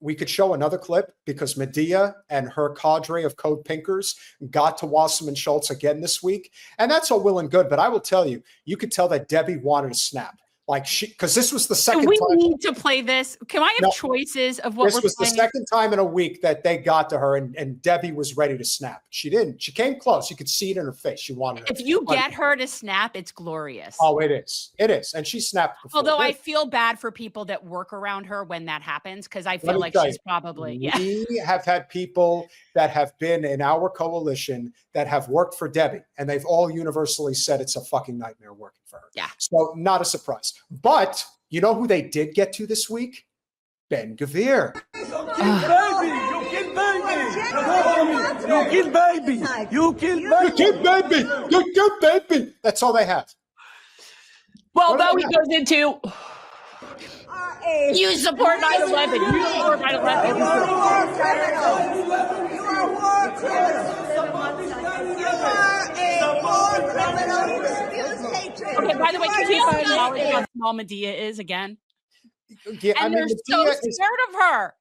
we could show another clip because Medea and her cadre of code pinkers got to Wasserman Schultz again this week. And that's all well and good. But I will tell you, you could tell that Debbie wanted to snap. Like because this was the second we time. Need to play this. Can I have choices of what this was playing? The second time in a week that they got to her, and Debbie was ready to snap. She didn't. She came close. You could see it in her face. She wanted it. If you get her to snap, it's glorious. Oh, it is. It is. And she snapped before. Although I feel bad for people that work around her when that happens, because I feel like she's probably, We have had people that have been in our coalition that have worked for Debbie, and they've all universally said it's a fucking nightmare working for her. Yeah. So not a surprise. But you know who they did get to this week? Ben Gvir. You kill baby. You kill baby. That's all they have. Well, though he goes into, you support 9/11. You support 9/11. You are a war criminal. You are a war criminal. You are a war criminal. You refuse hatred. Okay, by the way, can you acknowledge how small Medea is again? Yeah, and they're so scared of her.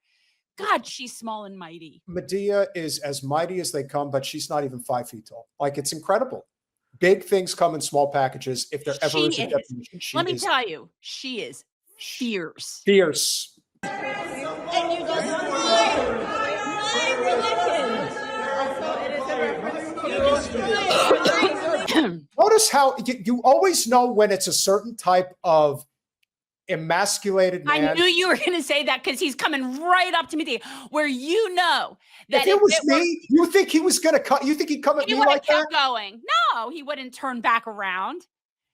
God, she's small and mighty. Medea is as mighty as they come, but she's not even 5 feet tall. Like, it's incredible. Big things come in small packages. If there ever is a definition, let me tell you, she is fierce. Fierce. And you just destroy my religion. You destroy Notice how you always know when it's a certain type of emasculated man. I knew you were going to say that because he's coming right up to me, where you know that if it was me, you think he was going to cut? You think he'd come at me like that? Going. No, he wouldn't turn back around.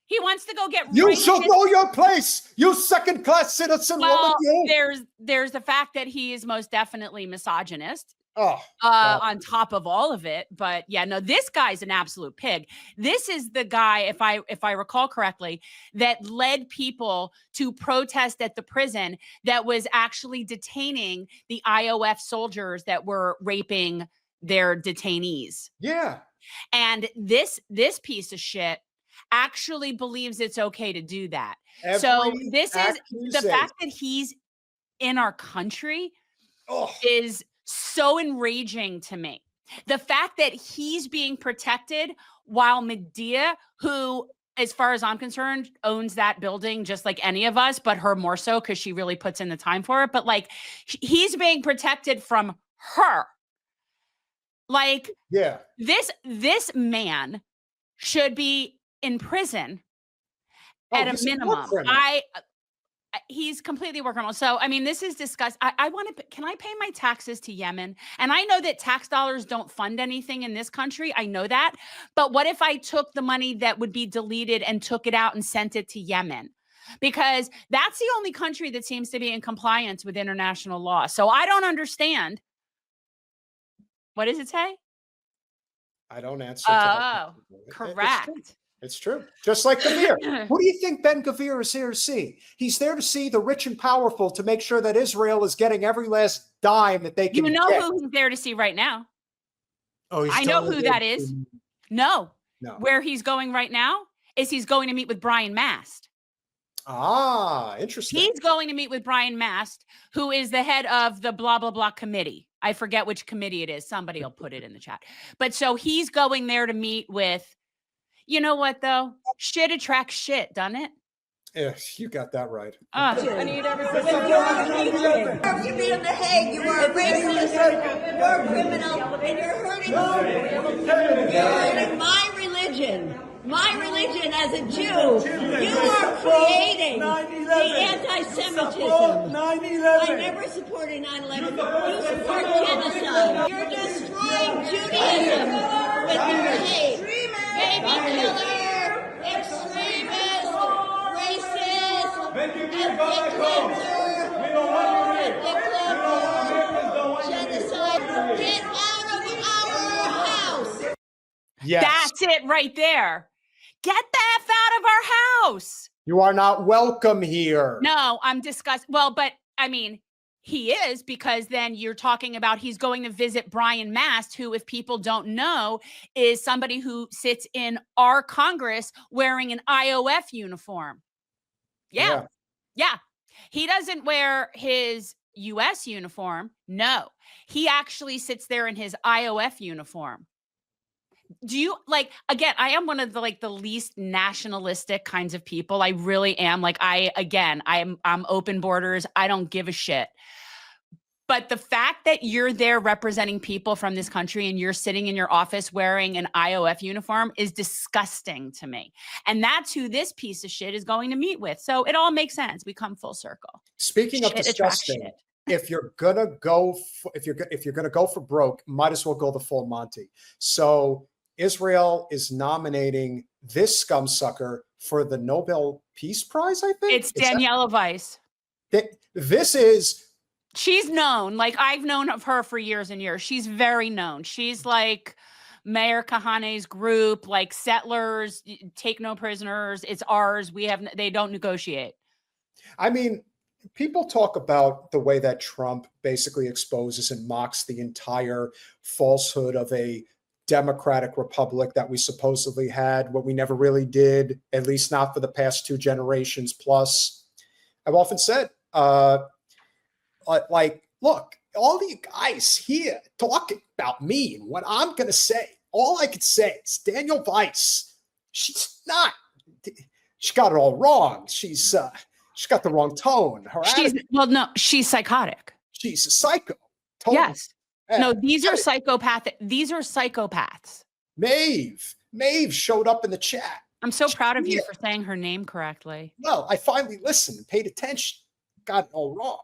He wants to go get. You should know your place. You second-class citizen woman. There's the fact that he is most definitely misogynist. Oh, on top of all of it. But yeah, no, this guy's an absolute pig. This is the guy, if I recall correctly, that led people to protest at the prison that was actually detaining the IOF soldiers that were raping their detainees. Yeah. And this piece of shit actually believes it's okay to do that. So this is the fact that he's in our country is so enraging to me. The fact that he's being protected while Medea, who, as far as I'm concerned, owns that building just like any of us, but her more so because she really puts in the time for it. But like, he's being protected from her. Like, yeah, this man should be in prison at a minimum. He's completely workable. So, I mean, this is discussed. I want to, can I pay my taxes to Yemen? And I know that tax dollars don't fund anything in this country. I know that. But what if I took the money that would be deleted and took it out and sent it to Yemen? Because that's the only country that seems to be in compliance with international law. So I don't understand. What does it say? I don't answer. Oh, correct. It's true. Just like Gvir. Who do you think Ben Gvir is here to see? He's there to see the rich and powerful, to make sure that Israel is getting every last dime that they can get. You know who he's there to see right now? Oh, I know who that is. No. Where he's going right now is he's going to meet with Brian Mast. Ah, interesting. He's going to meet with Brian Mast, who is the head of the blah, blah, blah committee. I forget which committee it is. Somebody will put it in the chat. But so he's going there to meet with, you know what, though? Shit attracts shit, doesn't it? Yeah, you got that right. I need everything. You be in the Hague. You are a racist. You're a criminal, and you're hurting. You're hurting my religion. My religion as a Jew. You are creating the anti-Semitism. I never supported 9/11. You support genocide. You're destroying Judaism with your hate. Baby killer, extremist, racist, ethnic cleanser, genocide. Get out of our house. Yes. That's it right there. Get the F out of our house. You are not welcome here. No, I'm disgusted. Well, but I mean, he is, because then you're talking about he's going to visit Brian Mast, who, if people don't know, is somebody who sits in our Congress wearing an IOF uniform. Yeah. He doesn't wear his US uniform. No, he actually sits there in his IOF uniform. Do you like, again, I am one of the the least nationalistic kinds of people. I really am. I'm open borders. I don't give a shit. But the fact that you're there representing people from this country and you're sitting in your office wearing an IOF uniform is disgusting to me. And that's who this piece of shit is going to meet with. So it all makes sense. We come full circle. Speaking of disgusting, if you're gonna go for broke, might as well go the full Monty. So Israel is nominating this scumsucker for the Nobel Peace Prize, I think. It's Daniela Weiss. This is... She's known. Like, I've known of her for years and years. She's very known. She's like Mayor Kahane's group, like settlers, take no prisoners. It's ours. They don't negotiate. I mean, people talk about the way that Trump basically exposes and mocks the entire falsehood of a democratic republic that we supposedly had, what we never really did, at least not for the past 2 generations plus. I've often said, look, all the guys here talking about me and what I'm going to say, all I could say is Daniel Weiss, she got it all wrong. She's got the wrong tone. She's psychotic. She's a psycho. Totally. Yes. No, these are psychopathic. These are psychopaths. Maeve showed up in the chat. I'm so proud of you for saying her name correctly. Well, I finally listened and paid attention. Got it all wrong.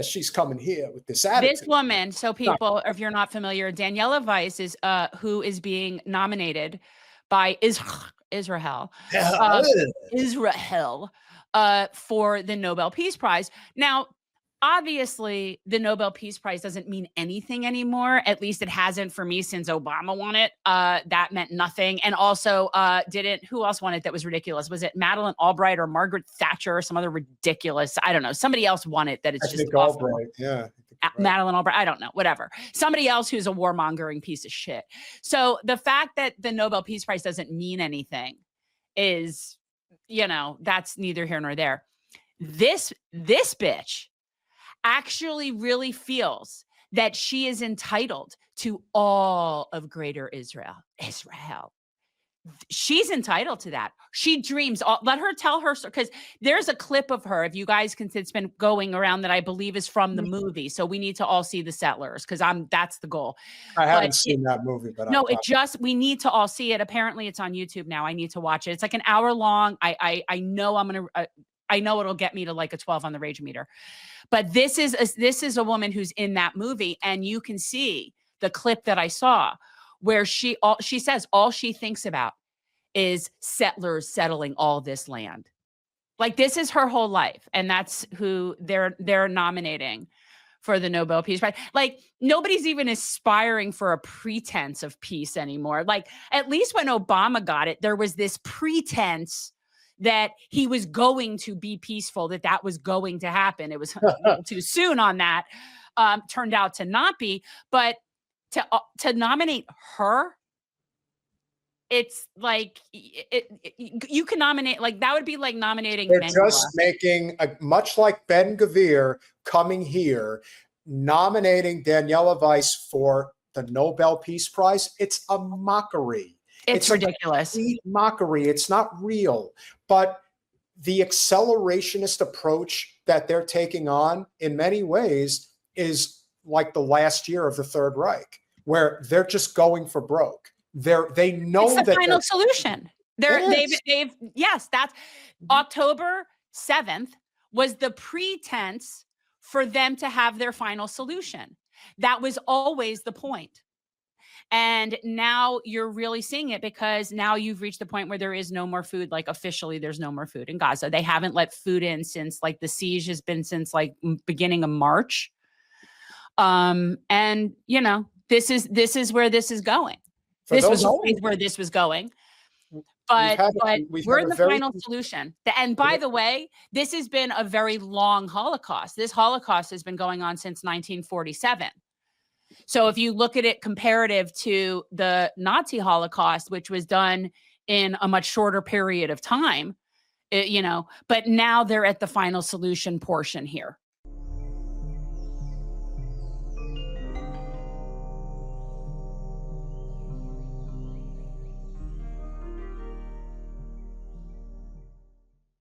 She's coming here with this attitude. This woman, so people, if you're not familiar, Daniela Weiss is who is being nominated by Israel for the Nobel Peace Prize. Now, obviously, the Nobel Peace Prize doesn't mean anything anymore. At least it hasn't for me since Obama won it. That meant nothing. And also, who else won it that was ridiculous? Was it Madeleine Albright or Margaret Thatcher or some other ridiculous? I don't know. Somebody else won it that it's just awful. Albright, yeah. Madeleine Albright, I don't know, whatever. Somebody else who's a warmongering piece of shit. So the fact that the Nobel Peace Prize doesn't mean anything is, that's neither here nor there. This bitch actually really feels that she is entitled to all of greater Israel. She's entitled to that. She dreams. Let her tell her, because there's a clip of her, if you guys can, it's been going around that I believe is from the movie. So we need to all see The Settlers, because that's the goal. I haven't seen that movie, but we need to all see it. Apparently it's on YouTube now. I need to watch it. It's like an hour long. I know I know it'll get me to like a 12 on the rage meter. But this is a woman who's in that movie, and you can see the clip that I saw where she says all she thinks about is settlers settling all this land. Like, this is her whole life, and that's who they're nominating for the Nobel Peace Prize. Like, nobody's even aspiring for a pretense of peace anymore. Like, at least when Obama got it, there was this pretense that he was going to be peaceful, that was going to happen. It was a little too soon on that. Turned out to not be, but to nominate her, it's like you can nominate, like, that would be like nominating. They're just making much like Ben Gvir coming here, nominating Daniela Weiss for the Nobel Peace Prize. It's a mockery. It's ridiculous. Mockery. It's not real. But the accelerationist approach that they're taking on in many ways is like the last year of the Third Reich, where they're just going for broke. They know it's the final solution. Yes, that's October 7th was the pretense for them to have their final solution. That was always the point. And now you're really seeing it, because now you've reached the point where there is no more food. Like, officially, there's no more food in Gaza. They haven't let food in since, like, the siege has been since like beginning of March. And this is where this is going. This was always where this was going. But we're in the final solution. And by the way, this has been a very long Holocaust. This Holocaust has been going on since 1947. So if you look at it comparative to the Nazi Holocaust, which was done in a much shorter period of time, but now they're at the final solution portion here.